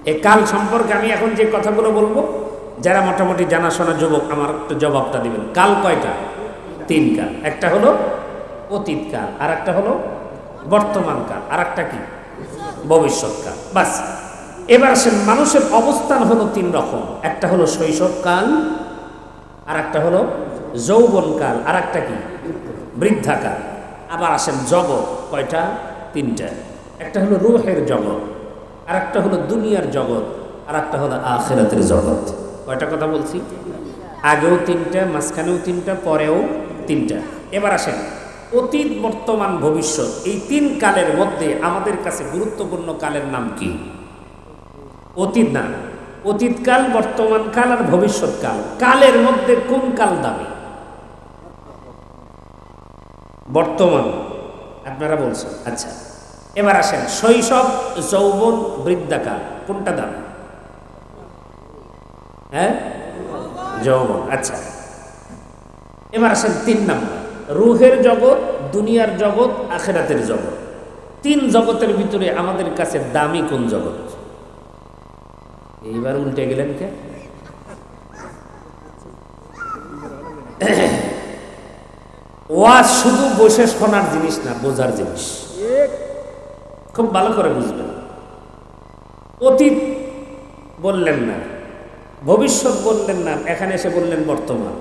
এই কাল সম্পর্কে আমি এখন যে কথাগুলো বলবো, যারা মোটামুটি জানাশোনা যুবক আমার একটু জবাবটা দিবেন। কাল কয়টা? তিন কাল। একটা হলো অতীত কাল, আর একটা হলো বর্তমান কাল, আর একটা কি ভবিষ্যৎকাল। বাস। এবার আসেন, মানুষের অবস্থান হলো তিন রকম। একটা হলো শৈশবকাল, আর একটা হলো যৌবনকাল, আর একটা কি বৃদ্ধাকাল। আবার আসেন জগৎ কয়টা? তিনটা। একটা হলো রূহের জগৎ, আর একটা হলো দুনিয়ার জগৎ, আর একটা হলো আখিরাতের জগৎ। কয়টা কথা বলছি? আগেও তিনটা, মাঝখানেও তিনটা, পরেও তিনটা। এবার আসেন, অতীত, বর্তমান, ভবিষ্যৎ, এই তিন কালের মধ্যে আমাদের কাছে গুরুত্বপূর্ণ কালের নাম কি? অতীত না, অতীতকাল, বর্তমান কাল আর ভবিষ্যৎকাল। কালের মধ্যে কোন কাল দামি? বর্তমান। আপনারা বলছেন। আচ্ছা, এবার আসেন, শৈশব, যৌবন, বৃদ্ধাকাল, কোনটা দামি? হ্যাঁ, যৌবন। আচ্ছা, এবার আসেন তিন নাম্বার, রুহের জগৎ, দুনিয়ার জগৎ, আখিরাতের জগৎ। তিন জগতের ভিতরে আমাদের কাছে দামি কোন জগৎ? এইবার উল্টে গেলেন কে? ওয়াজ শুধু বসে শোনার জিনিস না, বোঝার জিনিস। খুব ভালো করে বুঝবেন। অতীত বললেন না, ভবিষ্যৎ বললেন না, এখানে এসে বললেন বর্তমান।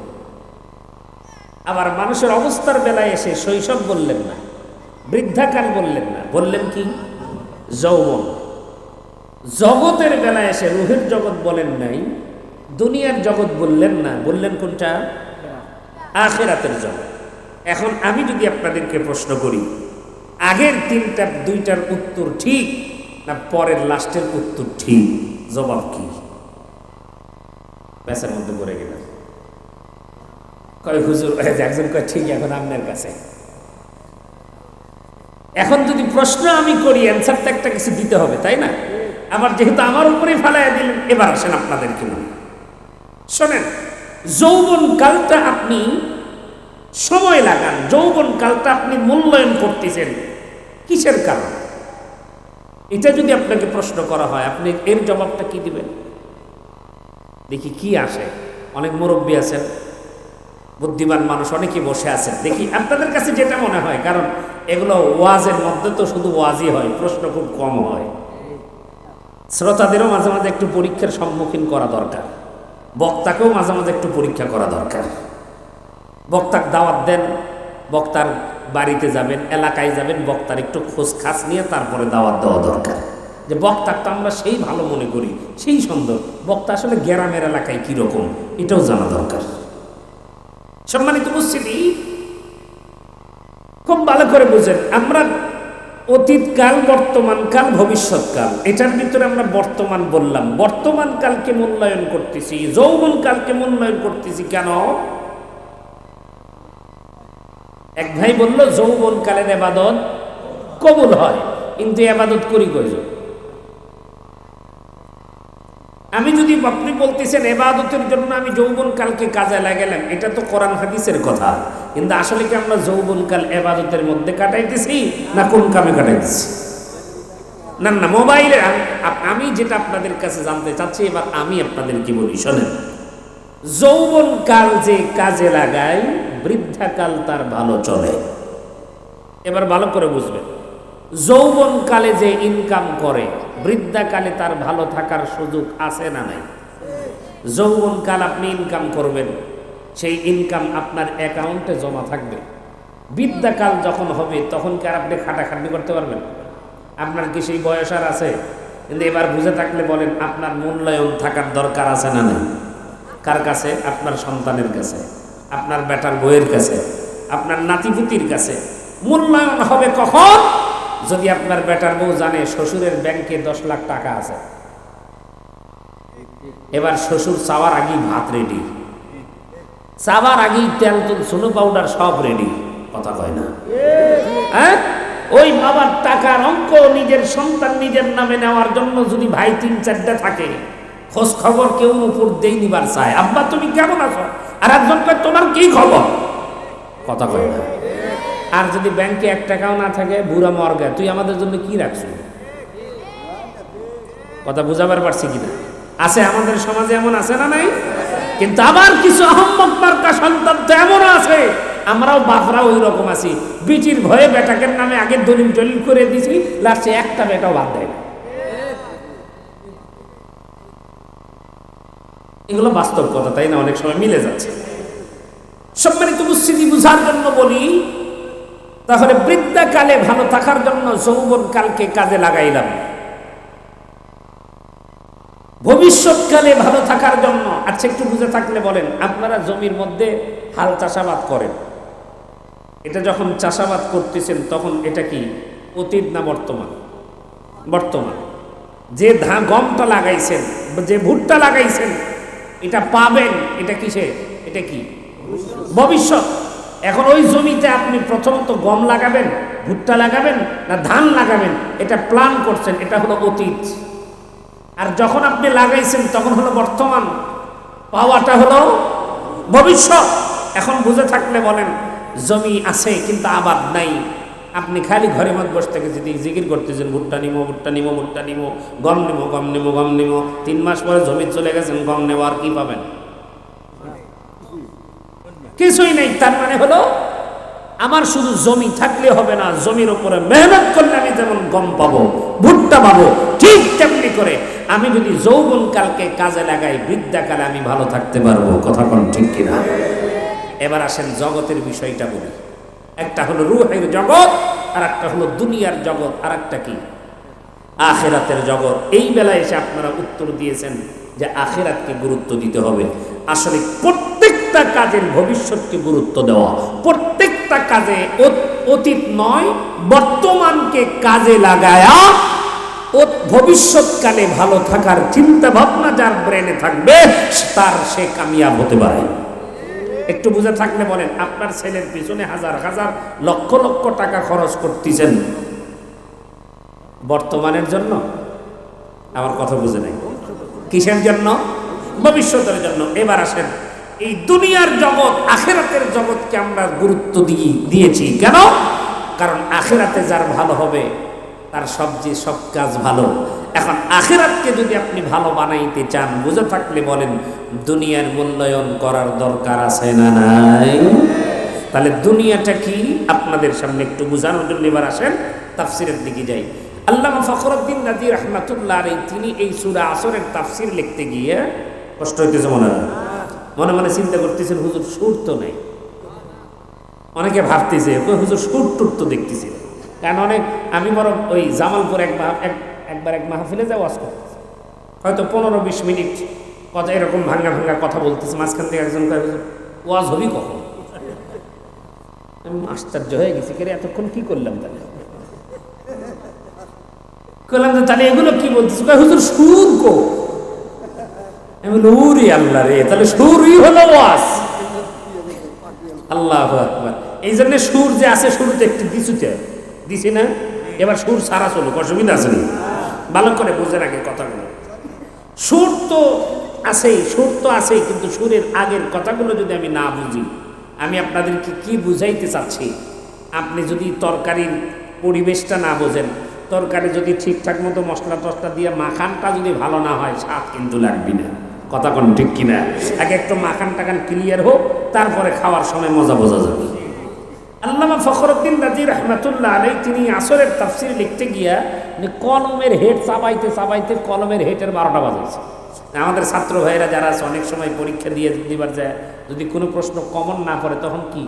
আবার মানুষের অবস্থার বেলায় এসে শৈশব বললেন না, বৃদ্ধাকাল বললেন না, বললেন কি যৌবন। জগতের বেলায় এসে রুহের জগৎ বলেন নাই, দুনিয়ার জগৎ বললেন না, বললেন কোনটা? আখিরাতের জগৎ। এখন আমি যদি আপনাদেরকে প্রশ্ন করি, আগের দুইটার উত্তর ঠিক না পরের লাস্টের উত্তর ঠিক? জবাব কি? পেশার মধ্যে পড়ে গেলাম। কয় হুজুর, একজন কয় ঠিক, এখন আপনার কাছে। এখন যদি প্রশ্ন আমি করি, অ্যান্সারটা একটা কিছু দিতে হবে, তাই না? আবার যেহেতু আমার উপরে ফালাইয়া দিলেন, এবার আসেন আপনাদের কি মনে। শোনেন, যৌবন কালটা আপনি সময় লাগান, যৌবন কালটা আপনি মূল্যায়ন করতেছেন কিসের কারণ? এটা যদি আপনাকে প্রশ্ন করা হয়, আপনি এর জবাবটা কি দিবেন? দেখি কি আসে। অনেক মুরব্বী আছেন, বুদ্ধিমান মানুষ অনেকে বসে আছেন, দেখি আপনাদের কাছে যেটা মনে হয়। কারণ এগুলো ওয়াজের মধ্যে তো শুধু ওয়াজই হয়, প্রশ্ন খুব কম হয়। শ্রোতাদেরও মাঝে মাঝে একটু পরীক্ষার সম্মুখীন করা দরকার, বক্তাকেও মাঝে মাঝে একটু পরীক্ষা করা দরকার। বক্তাকে দাওয়াত দেন, বক্তার বাড়িতে যাবেন, এলাকায় যাবেন, বক্তার একটু খোঁজ খাস নিয়ে তারপরে দাওয়াত দেওয়া দরকার। যে বক্তাকে তো আমরা সেই ভালো মনে করি, সেই সুন্দর, বক্তা আসলে গ্রামের এলাকায় কীরকম এটাও জানা দরকার। সম্মানিত উপস্থিতি, খুব ভালো করে বুঝেন, আমরা অতীতকাল, বর্তমানকাল, ভবিষ্যৎকাল, এটার ভিতরে আমরা বর্তমান বললাম। বর্তমান কালকে মূল্যায়ন করতেছি, যৌবন কালকে মূল্যায়ন করতেছি। কেন? এক ভাই বলল যৌবন কালের ইবাদত কবুল হয়, কিন্তু ইবাদত করি কয়জন? আমি যদি, আপনি বলতেছেন ইবাদতের জন্য আমি যৌবন কালকে কাজে লাগালাম, এটা তো কোরআন হাদিসের কথা, কিন্তু আসলে কি আমরা যৌবন কাল ইবাদতের মধ্যে কাটাইতেছি না কোন কামে কাটাইতেছি? না না, মোবাইলে। আমি যেটা আপনাদের কাছে জানতে চাচ্ছি, এবার আমি আপনাদেরকে বলি, শোনেন, যৌবন কাল যে কাজে লাগায়, বৃদ্ধাকাল তার ভালো চলে। এবার ভালো করে বুঝবেন, যৌবন কালে যে ইনকাম করে, বৃদ্ধাকালে তার ভালো থাকার সুযোগ আছে না নাই? যৌবন কাল আপনি ইনকাম করবেন, সেই ইনকাম আপনার অ্যাকাউন্টে জমা থাকবে। বৃদ্ধাকাল যখন হবে, তখন কি আর আপনি খাটাখাটনি করতে পারবেন? আপনার কি সেই বয়স আর আছে? কিন্তু এবার বুঝে থাকলে বলেন, আপনার মূল্যায়ন থাকার দরকার আছে না নাই? কার কাছে? আপনার সন্তানের কাছে, আপনার বেটার বউয়ের কাছে, আপনার নাতিপুতির কাছে। মূল্যায়ন হবে কখন? যদি আপনার বেটার বউ জানে শ্বশুরের ব্যাংকে 10 লাখ টাকা আছে, এবার শ্বশুর চাওয়ার আগেই ভাত রেডি, চাওয়ার আগেই তেল তুল সুনো পাউডার সব রেডি। কথা কয় না? হ্যাঁ, ওই বাবার টাকার অঙ্ক নিজের সন্তান নিজের নামে নেওয়ার জন্য যদি ভাই 3-4টা থাকে, খোঁজ খবর কেউ উপর দেই নিবার চায়, আব্বা তুমি কেমন আছো, আর একজন কয় তোমার কি খবর। কথা কয় না? আর যদি ব্যাংকে 1 টাকাও না থাকে, বুড়া মরগা, তুই আমাদের জন্য কি রাখছ? কথা বুঝাবার পারছি কিনা? আছে আমাদের সমাজে, এমন আছে না নাই? কিন্তু আবার কিছু আহম্মক মার্কা সন্তান তো এমন আছে, আমরাও বাপরা ওই রকম আছি, বিটির ভয়ে বেটাকের নামে আগে দলিল টলিল করে দিছি, লাস্টে একটা বেটাও বাদ দেয় না। এগুলো বাস্তব কথা, তাই না? অনেক সময় মিলে যাচ্ছে। সম্মানিত উপস্থিতি বুঝার জন্য বলি, তাহলে বৃদ্ধাকালে ভালো থাকার জন্য যৌবন কালকে কাজে লাগাইলাম, ভবিষ্যৎকালে ভালো থাকার জন্য। আচ্ছা, একটু বুঝে থাকলে বলেন, আপনারা জমির মধ্যে হাল চাষাবাদ করেন, এটা যখন চাষাবাদ করতেছেন তখন এটা কি অতীত না বর্তমান? বর্তমান। যে গমটা লাগাইছেন, যে ভুট্টা লাগাইছেন, এটা পাবেন, এটা কিসে? এটা কি ভবিষ্যৎ। এখন ওই জমিতে আপনি প্রথমত গম লাগাবেন, ভুট্টা লাগাবেন না ধান লাগাবেন, এটা প্ল্যান করছেন, এটা হলো অতীত। আর যখন আপনি লাগাইছেন তখন হলো বর্তমান, পাওয়াটা হলো ভবিষ্যৎ। এখন বুঝে থাকলে বলেন, জমি আছে কিন্তু আবাদ নাই, আপনি খালি ঘরের মধ্যে বসে থেকে যদি জিকির করতেছেন, ভুট্টা নিমো, ভুট্টা নিমো, ভুট্টা নিমো, গম নিমো, গম নিমো, গম নিমো, 3 মাস পরে জমি চলে গেছেন, গম নেওয়া, আর কি পাবেন? কিছুই নেই। তার মানে হলো আমার শুধু জমি থাকলে হবে না, জমির উপরে মেহনত করলে আমি যেমন গম পাবো, ভুট্টা পাবো, ঠিক তেমনি করে আমি যদি যৌবন কালকে কাজে লাগাই, বৃদ্ধাকালে আমি ভালো থাকতে পারবো। কথা কোন ঠিক কিনা? এবার আসেন জগতের বিষয়টা বলি। একটা হলো রূহের জগৎ, আর একটা হলো দুনিয়ার জগৎ, আর একটা কি আখিরাতের জগৎ। এই বেলায় এসে আপনারা উত্তর দিয়েছেন যে আখিরাতকে গুরুত্ব দিতে হবে। আসলে প্রত্যেকটা কাজের ভবিষ্যৎকে গুরুত্ব দেওয়া, প্রত্যেকটা কাজে অতীত নয় বর্তমানকে কাজে লাগায়া ভবিষ্যৎকালে ভালো থাকার চিন্তা ভাবনা যার ব্রেনে থাকবে, সে কামিয়াব হতে পারে। একটু বুঝে থাকলে বলেন, আপনার ছেলের পিছনে হাজার হাজার লক্ষ লক্ষ টাকা খরচ করতেছেন বর্তমানের জন্য? আমার কথা বুঝে নাই। কিসের জন্য? ভবিষ্যতের জন্য। এবার আসেন, এই দুনিয়ার জগৎ আখিরাতের জগৎকে আমরা গুরুত্ব দিয়েছি কেন? কারণ আখিরাতে যার ভালো হবে তার সব কাজ ভালো। এখন আখিরাতকে যদি আপনি ভালো বানাইতে চান, বুঝে থাকলে বলেন, দুনিয়ার মূল্যায়ন করার দরকার আছে না নাই? তাহলে দুনিয়াটা কি আপনাদের সামনে একটু বোঝানোর জন্য এবার আসেন তাফসিরের দিকে যাই। আল্লামা ফখরুদ্দীন রাজি রাহমাতুল্লাহ আলাইহি, তিনি এই সূরা আসরের তাফসির লিখতে গিয়ে কষ্ট হইতেছে মনে মনে মনে চিন্তা করতেছেন, হুজুর সুর তো নেই। অনেকে ভাবতেছে হুজুর সুর টুর তো দেখতেছি, কারণ অনেক আমি বরং ওই জামালপুর একবার এক মাহফিলে যা ওয়াজ করতেছি, হয়তো 15-20 মিনিট কথা এরকম ভাঙ্গা ভাঙ্গা কথা বলতেছে, মাঝখান থেকে একজন কয় হুজুর ওয়াজ হবি কখন? আমি আশ্চর্য হয়ে গেছি, কে এতক্ষণ কি করলাম? তাহলে করলাম যে তাহলে এগুলো কি বলতেছে? হুজুর সুর কো? আমি বলি ওরে আল্লাহ রে, তাহলে সুরই হলো ওয়াজ। আল্লাহু আকবার। এই জন্য সুর যে আছে শুরুতে একটু দিছি না, এবার সুর সারা চলুক, অসুবিধা আছে না? ভালো করে বুঝে আগে কথাগুলো। সুর তো আছেই, কিন্তু সুরের আগের কথাগুলো যদি আমি না বুঝি, আমি আপনাদেরকে কি বুঝাইতে চাচ্ছি, আপনি যদি তরকারির পরিবেশটা না বোঝেন, তরকারি যদি ঠিকঠাক মতো মশলা টসলা দিয়ে মাখানটা যদি ভালো না হয়, স্বাদ কিন্তু লাগবে না। কথা কোন ঠিক কিনা? আগে একটু মাখান টাখান ক্লিয়ার হোক, তারপরে খাওয়ার সময় মজা বোঝা যাবে। আল্লামা ফখরুদ্দীন রাজি রাহমাতুল্লাহ আলাইহি, তিনি আসরের তাফসির লিখতে গিয়া কলমের হেড চাবাইতে কলমের হেডের 12টা বাজাইছে। আমাদের ছাত্র ভাইয়েরা যারা আছে, অনেক সময় পরীক্ষা দিবার যায়, যদি কোনো প্রশ্ন কমন না পড়ে তখন কি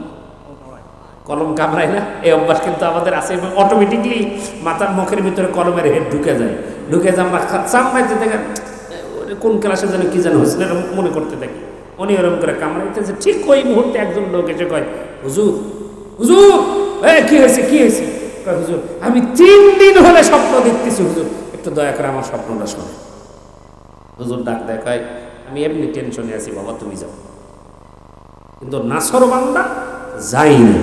কলম কামড়ায় না? এই অভ্যাস কিন্তু আমাদের আছে, এবং অটোমেটিকলি মাথার মুখের ভিতরে কলমের হেড ঢুকে যায় আমরা চামড়াইতে দেখেন কোন ক্লাসে যেন কি যেন হয়েছিল এরকম মনে করতে থাকি। উনি ওরকম করে কামড়াইতেছে, ঠিক ওই মুহূর্তে একজন লোক এসে কয়, হুজুর কি হয়েছে? কয়, হুজুর আমি 3 দিন হলে স্বপ্ন দেখতেছি, হুজুর একটু দয়া করে আমার স্বপ্নটা শোনে। হুজুর ডাক দেখায়, আমি এমনি টেনশনে আছি, বাবা তুমি যাও। কিন্তু নাসর বান্দা যাই না,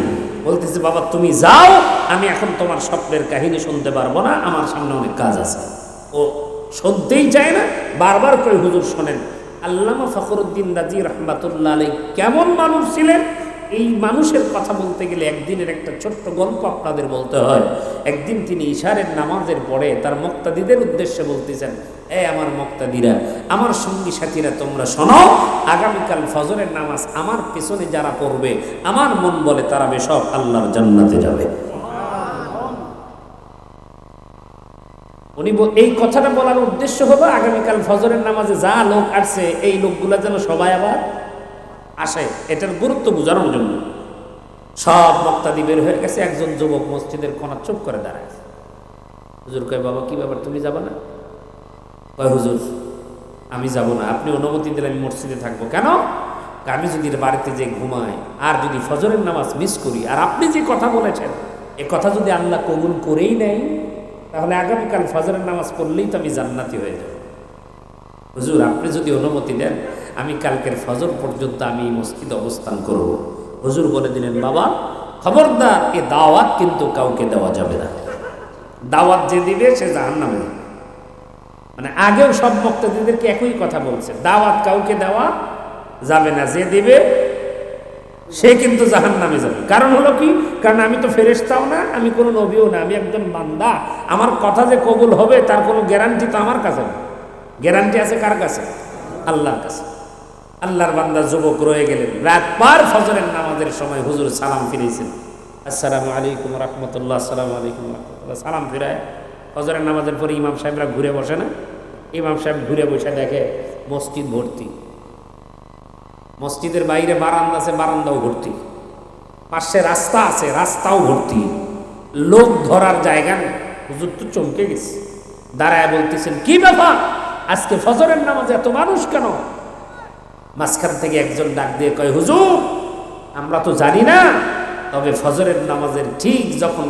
বলতেছে, বাবা তুমি যাও, আমি এখন তোমার স্বপ্নের কাহিনী শুনতে পারবো না, আমার সামনে অনেক কাজ আছে। ও শুনতেই চায় না, বারবার করে হুজুর শোনেন। আল্লামা ফখরুদ্দীন রাজি রাহমাতুল্লাহ আলাইহি কেমন মানুষ ছিলেন, এই মানুষের কথা বলতে গেলে একদিনের একটা ছোট্ট গল্প আপনাদের বলতে হয়। একদিন তিনি ইশারের নামাজের পরে তার মুক্তাদিদের উদ্দেশ্যে বলতেছেন, এ আমার মুক্তাদিরা, আমার সঙ্গী সাথীরা, তোমরা শোনো, আগামীকাল ফজরের নামাজ আমার পেছনে যারা পড়বে, আমার মন বলে তারা বেশক আল্লাহর জান্নাতে যাবে। উনি এই কথাটা বলার উদ্দেশ্য হলো আগামীকাল ফজরের নামাজে যা লোক আসছে এই লোকগুলা যেন সবাই আবার আসে, এটার গুরুত্ব বোঝানোর জন্য। সব মুক্তাদি বের হয়ে গেছে, একজন যুবক মসজিদের কোণা চুপ করে দাঁড়ায়। হুজুর কয়, বাবা কি ব্যাপার, তুমি যাবে না? কয়, হুজুর আমি যাব না, আপনি অনুমতি দিলে আমি মসজিদে থাকবো। কেন? আমি যদি বাড়িতে যে ঘুমাই আর যদি ফজরের নামাজ মিস করি, আর আপনি যে কথা বলেছেন এ কথা যদি আল্লাহ কবুল করেই নেয়, তাহলে আগামীকাল ফজরের নামাজ পড়লেই তো আমি জান্নাতি হয়ে যাব। হুজুর আপনি যদি অনুমতি দেন, আমি কালকের ফজর পর্যন্ত আমি মসজিদে অবস্থান করব। হুজুর বলে দিলেন, বাবা খবরদার, এ দাওয়াত কিন্তু কাউকে দেওয়া যাবে না। দাওয়াত যে দিবে সে জাহান্নামে যাবে। মানে আগেও সব মুক্তাদিদেরকে একই কথা বলছে, দাওয়াত কাউকে দেওয়া যাবে না, যে দিবে সে কিন্তু জাহান্নামে যাবে। কারণ হলো কি? কারণ আমি তো ফেরেশতাও না, আমি কোনো নবীও না, আমি একজন বান্দা। আমার কথা যে কবুল হবে তার কোনো গ্যারান্টি তো আমার কাছে না। গ্যারান্টি আছে কার কাছে? আল্লাহর কাছে। আল্লাহর বান্দা যুবক রয়ে গেলেন, রাত পার ফজরের নামাজের সময় হুজুর সালাম ফিরেছেন, আসসালামু আলাইকুম রহমতুল্লাহ, আসসালামু আলাইকুম রহমতুল্লাহ, সালাম ফিরায় ফজরের নামাজের পরে ইমাম সাহেবরা ঘুরে বসে না? ইমাম সাহেব ঘুরে বসে দেখে মসজিদ ভর্তি। মসজিদের বাইরে বারান্দা আছে, বারান্দাও ভর্তি। পাশে রাস্তা আছে, রাস্তাও ভর্তি। লোক ধরার জায়গা নেই। হুজুর তো চমকে গেছে, দাঁড়ায় বলতেছেন, কি ব্যাপার, আজকে ফজরের নামাজে এত মানুষ কেন? মাঝখান থেকে একজন ডাক দিয়ে কয়, হুজুর আমরা তো জানি না, তবে ফজরের নামাজের ঠিক যখন